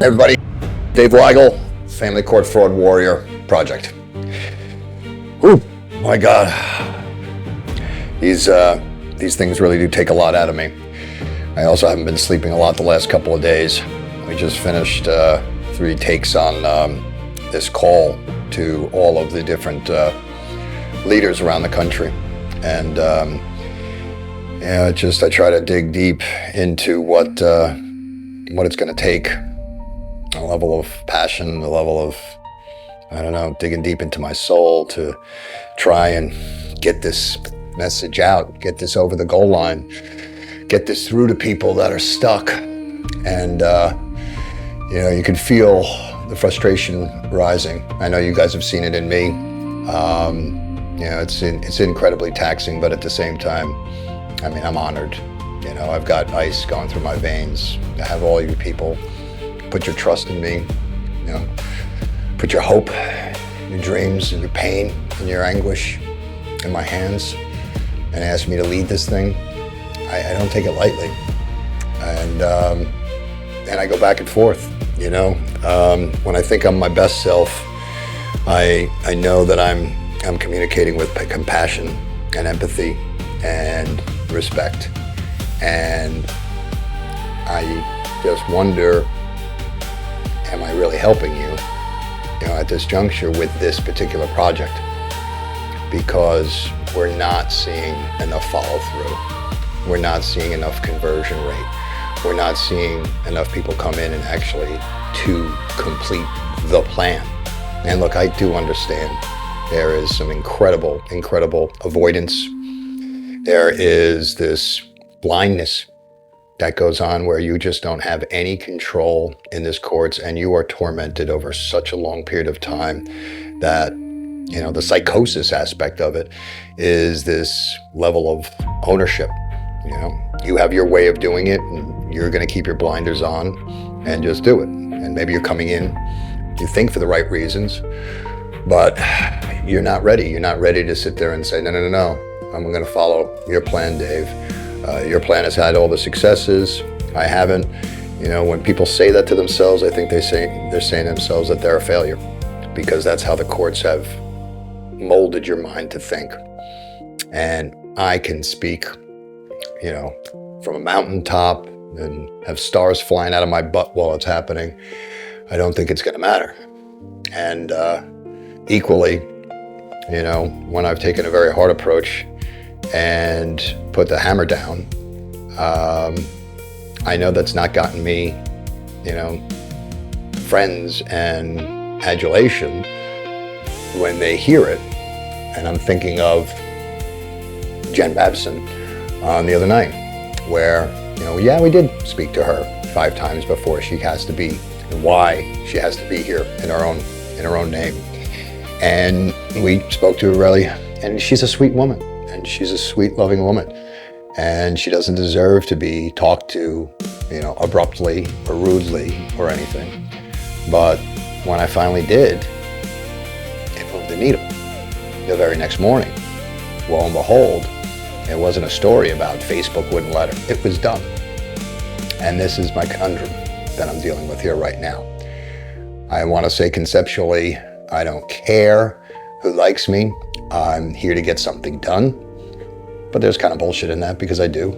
Everybody, Dave Weigel, Family Court Fraud Warrior Project. Ooh, my God. These things really do take a lot out of me. I also haven't been sleeping a lot the last couple of days. We just finished 3 takes on this call to all of the different leaders around the country. And I try to dig deep into what it's going to take. A level of passion, a level of, digging deep into my soul to try and get this message out, get this over the goal line, get this through to people that are stuck. And, you can feel the frustration rising. I know you guys have seen it in me. It's incredibly taxing, but at the same time, I'm honored. I've got ice going through my veins. I have all you people put your trust in me, put your hope, your dreams, and your pain, and your anguish in my hands, and ask me to lead this thing. I don't take it lightly, and I go back and forth. When I think I'm my best self, I know that I'm communicating with compassion and empathy and respect, and I just wonder, am I really helping you, at this juncture with this particular project? Because we're not seeing enough follow through. We're not seeing enough conversion rate. We're not seeing enough people come in and actually to complete the plan. And look, I do understand there is some incredible avoidance. There is this blindness that goes on where you just don't have any control in this courts, and you are tormented over such a long period of time that, the psychosis aspect of it is this level of ownership. You have your way of doing it, and you're going to keep your blinders on and just do it. And maybe you're coming in, you think for the right reasons, but you're not ready. You're not ready to sit there and say, no, I'm going to follow your plan, Dave. Your plan has had all the successes. I haven't. When people say that to themselves, I think they're saying to themselves that they're a failure, because that's how the courts have molded your mind to think. And I can speak, from a mountaintop and have stars flying out of my butt while it's happening. I don't think it's going to matter. And equally, when I've taken a very hard approach and put the hammer down, I know that's not gotten me, friends and adulation when they hear it. And I'm thinking of Jen Babson the other night, where, we did speak to her 5 times before she has to be, and why she has to be here in her own name. And we spoke to her really, and she's a sweet woman. And she's a sweet, loving woman. And she doesn't deserve to be talked to, abruptly or rudely or anything. But when I finally did, it moved the needle. The very next morning, lo and behold, it wasn't a story about Facebook wouldn't let her. It was done. And this is my conundrum that I'm dealing with here right now. I want to say conceptually, I don't care who likes me. I'm here to get something done. But there's kind of bullshit in that, because I do.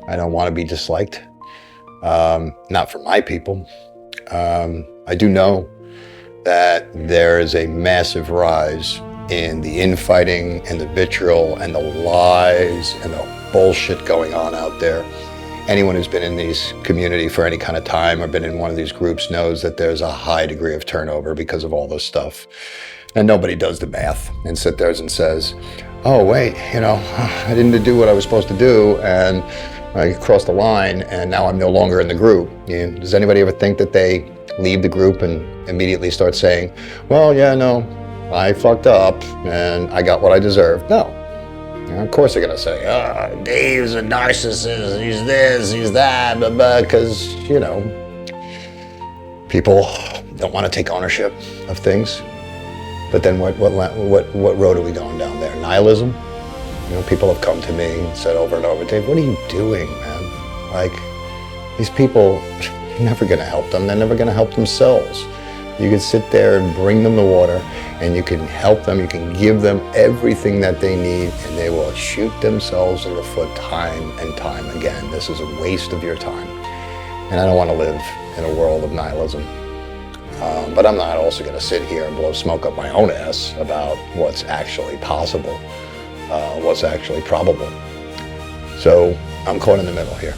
I don't want to be disliked. Not for my people. I do know that there is a massive rise in the infighting and the vitriol and the lies and the bullshit going on out there. Anyone who's been in this community for any kind of time or been in one of these groups knows that there's a high degree of turnover because of all this stuff. And nobody does the math and sit there and says, oh, wait, I didn't do what I was supposed to do, and I crossed the line, and now I'm no longer in the group. Does anybody ever think that they leave the group and immediately start saying, well, yeah, no, I fucked up, and I got what I deserved? No. Of course they're going to say, Dave's a narcissist, he's this, he's that, because, People don't want to take ownership of things. But then what road are we going down there? Nihilism? You know, people have come to me and said over and over, Dave, what are you doing, man? Like, these people, you're never going to help them. They're never going to help themselves. You can sit there and bring them the water, and you can help them. You can give them everything that they need, and they will shoot themselves in the foot time and time again. This is a waste of your time. And I don't want to live in a world of nihilism. But I'm not also going to sit here and blow smoke up my own ass about what's actually possible, what's actually probable. So I'm caught in the middle here.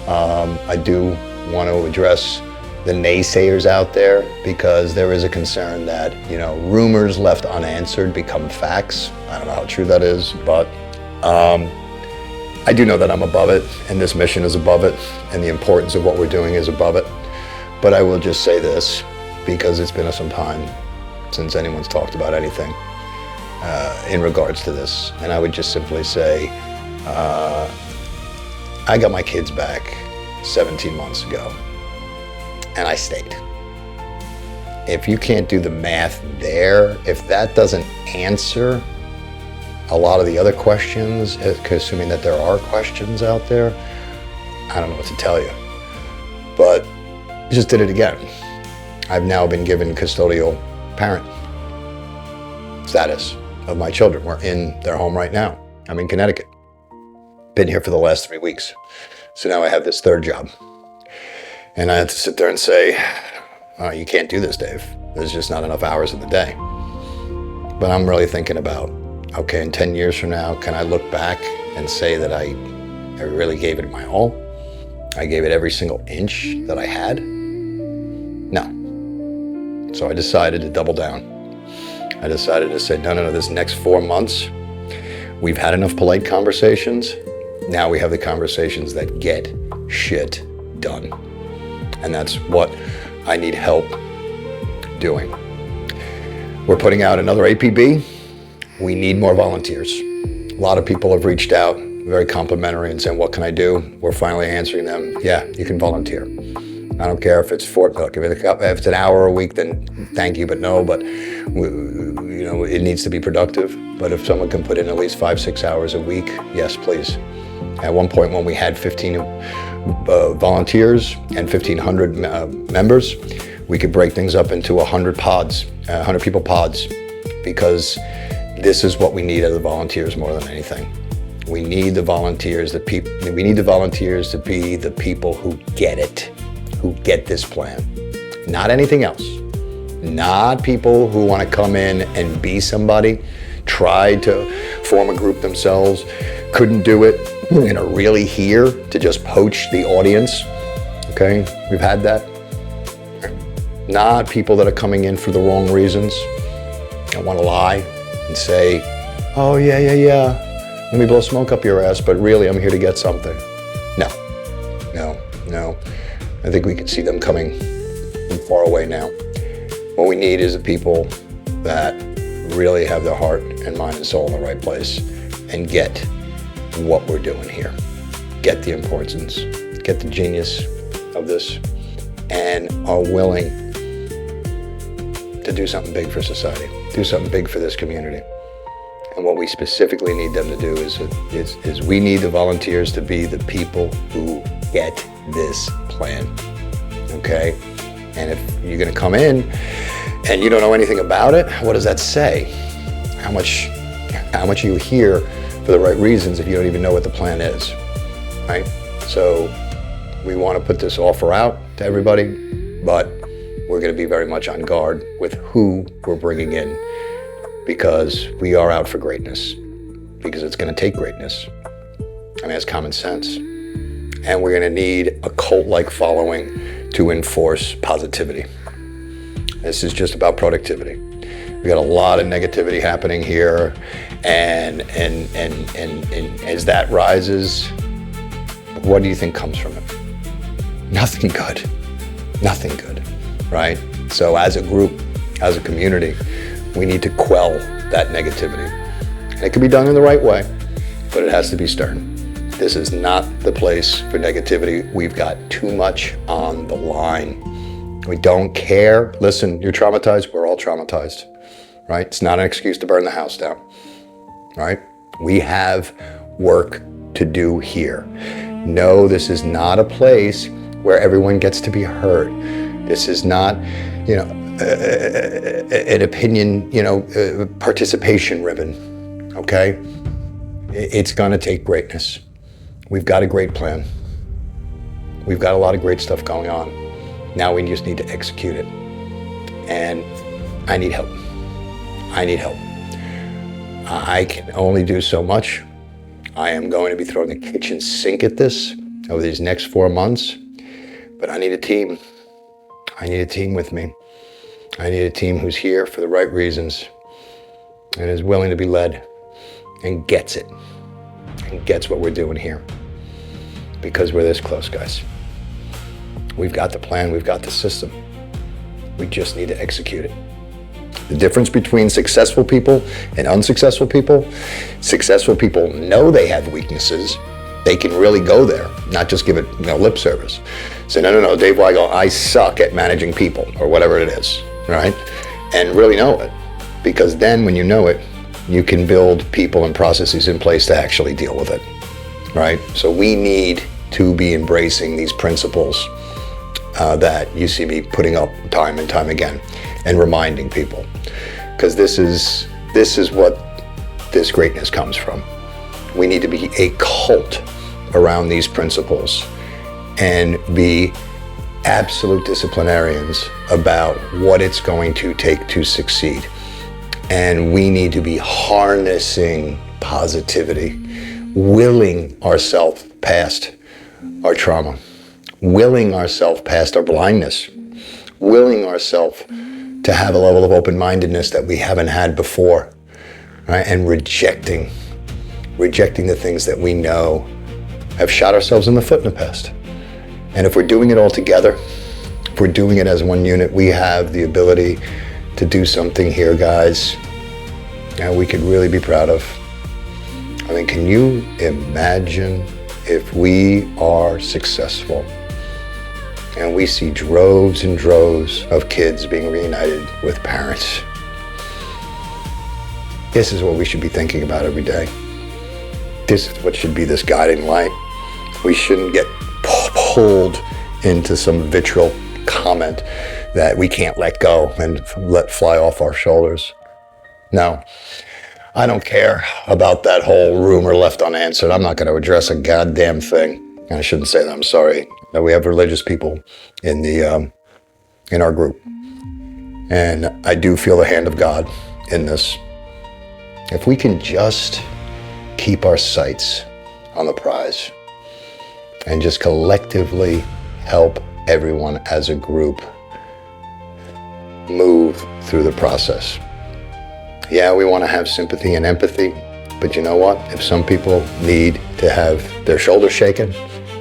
I do want to address the naysayers out there, because there is a concern that, you know, rumors left unanswered become facts. I don't know how true that is, but I do know that I'm above it, and this mission is above it, and the importance of what we're doing is above it. But I will just say this, because it's been some time since anyone's talked about anything in regards to this. And I would just simply say, I got my kids back 17 months ago, and I stayed. If you can't do the math there, if that doesn't answer a lot of the other questions, assuming that there are questions out there, I don't know what to tell you. But I just did it again. I've now been given custodial parent status of my children. We're in their home right now. I'm in Connecticut. Been here for the last 3 weeks. So now I have this third job. And I had to sit there and say, oh, you can't do this, Dave. There's just not enough hours in the day. But I'm really thinking about, okay, in 10 years from now, can I look back and say that I really gave it my all? I gave it every single inch that I had? No. So I decided to double down. I decided to say, no, this next 4 months, we've had enough polite conversations. Now we have the conversations that get shit done. And that's what I need help doing. We're putting out another APB. We need more volunteers. A lot of people have reached out, very complimentary, and saying, what can I do? We're finally answering them. Yeah, you can volunteer. I don't care if it's look, if it's an hour a week, then thank you, but no. But you know, it needs to be productive. But if someone can put in at least 5-6 hours a week, yes, please. At one point, when we had 15 volunteers and 1,500 members, we could break things up into 100 pods, 100 people pods, because this is what we need out of the volunteers more than anything. We need the volunteers. We need the volunteers to be the people who get it. Who get this plan, not anything else. Not people who want to come in and be somebody, tried to form a group themselves, couldn't do it, and are really here to just poach the audience. Okay, we've had that. Not people that are coming in for the wrong reasons and want to lie and say, oh yeah, let me blow smoke up your ass, but really I'm here to get something. No. I think we can see them coming from far away now. What we need is the people that really have their heart and mind and soul in the right place and get what we're doing here. Get the importance, get the genius of this, and are willing to do something big for society, do something big for this community. And what we specifically need them to do is we need the volunteers to be the people who get this plan, okay? And if you're gonna come in and you don't know anything about it, what does that say? How much are you here for the right reasons if you don't even know what the plan is, right? So we wanna put this offer out to everybody, but we're gonna be very much on guard with who we're bringing in, because we are out for greatness, because it's gonna take greatness. I mean, it's common sense. And we're gonna need a cult-like following to enforce positivity. This is just about productivity. We got a lot of negativity happening here, and as that rises, what do you think comes from it? Nothing good, right? So as a group, as a community, we need to quell that negativity. And it can be done in the right way, but it has to be stern. This is not the place for negativity. We've got too much on the line. We don't care. Listen, you're traumatized. We're all traumatized, right? It's not an excuse to burn the house down, right? We have work to do here. No, this is not a place where everyone gets to be heard. This is not, an opinion, participation ribbon, okay? It's gonna take greatness. We've got a great plan. We've got a lot of great stuff going on. Now we just need to execute it. And I need help. I need help. I can only do so much. I am going to be throwing the kitchen sink at this over these next 4 months, but I need a team. I need a team with me. I need a team who's here for the right reasons and is willing to be led and gets it and gets what we're doing here, because we're this close, guys. We've got the plan, we've got the system. We just need to execute it. The difference between successful people and unsuccessful people, successful people know they have weaknesses. They can really go there, not just give it lip service. Say, no, Dave Weigel, I suck at managing people, or whatever it is, right? And really know it, because then when you know it, you can build people and processes in place to actually deal with it, right? So we need to be embracing these principles that you see me putting up time and time again and reminding people, because this is what this greatness comes from. We need to be a cult around these principles and be absolute disciplinarians about what it's going to take to succeed. And we need to be harnessing positivity, willing ourselves past our trauma, willing ourselves past our blindness, willing ourselves to have a level of open-mindedness that we haven't had before, right? And rejecting the things that we know have shot ourselves in the foot in the past. And if we're doing it all together, if we're doing it as one unit, we have the ability to do something here, guys, and we could really be proud of. I mean, can you imagine if we are successful and we see droves and droves of kids being reunited with parents? This is what we should be thinking about every day. This is what should be this guiding light. We shouldn't get pulled into some vitriol comment that we can't let go and let fly off our shoulders. No, I don't care about that whole rumor left unanswered. I'm not going to address a goddamn thing. I shouldn't say that, I'm sorry. We have religious people in our group. And I do feel the hand of God in this. If we can just keep our sights on the prize and just collectively help everyone as a group move through the process. Yeah, we want to have sympathy and empathy, but you know what? If some people need to have their shoulders shaken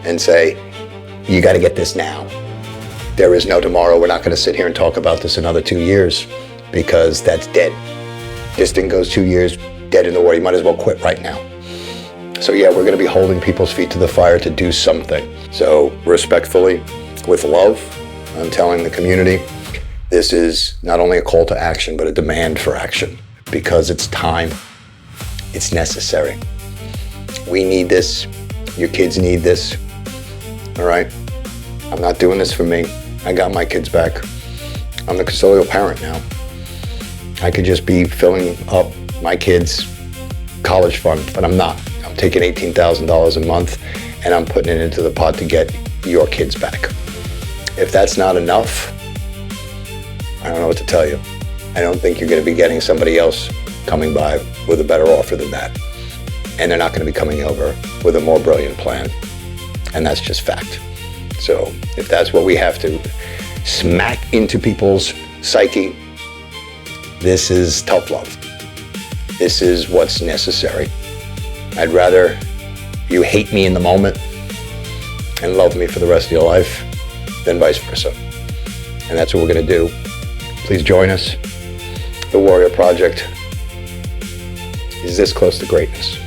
and say, you got to get this now. There is no tomorrow. We're not going to sit here and talk about this another 2 years, because that's dead. This thing goes 2 years, dead in the water. You might as well quit right now. So yeah, we're going to be holding people's feet to the fire to do something. So respectfully, with love, I'm telling the community, this is not only a call to action, but a demand for action, because it's time. It's necessary. We need this. Your kids need this. All right? I'm not doing this for me. I got my kids back. I'm the custodial parent now. I could just be filling up my kids' college fund, but I'm not. I'm taking $18,000 a month and I'm putting it into the pot to get your kids back. If that's not enough, I don't know what to tell you. I don't think you're going to be getting somebody else coming by with a better offer than that. And they're not going to be coming over with a more brilliant plan. And that's just fact. So if that's what we have to smack into people's psyche, this is tough love. This is what's necessary. I'd rather you hate me in the moment and love me for the rest of your life than vice versa. And that's what we're going to do. Please join us. The Warrior Project is this close to greatness.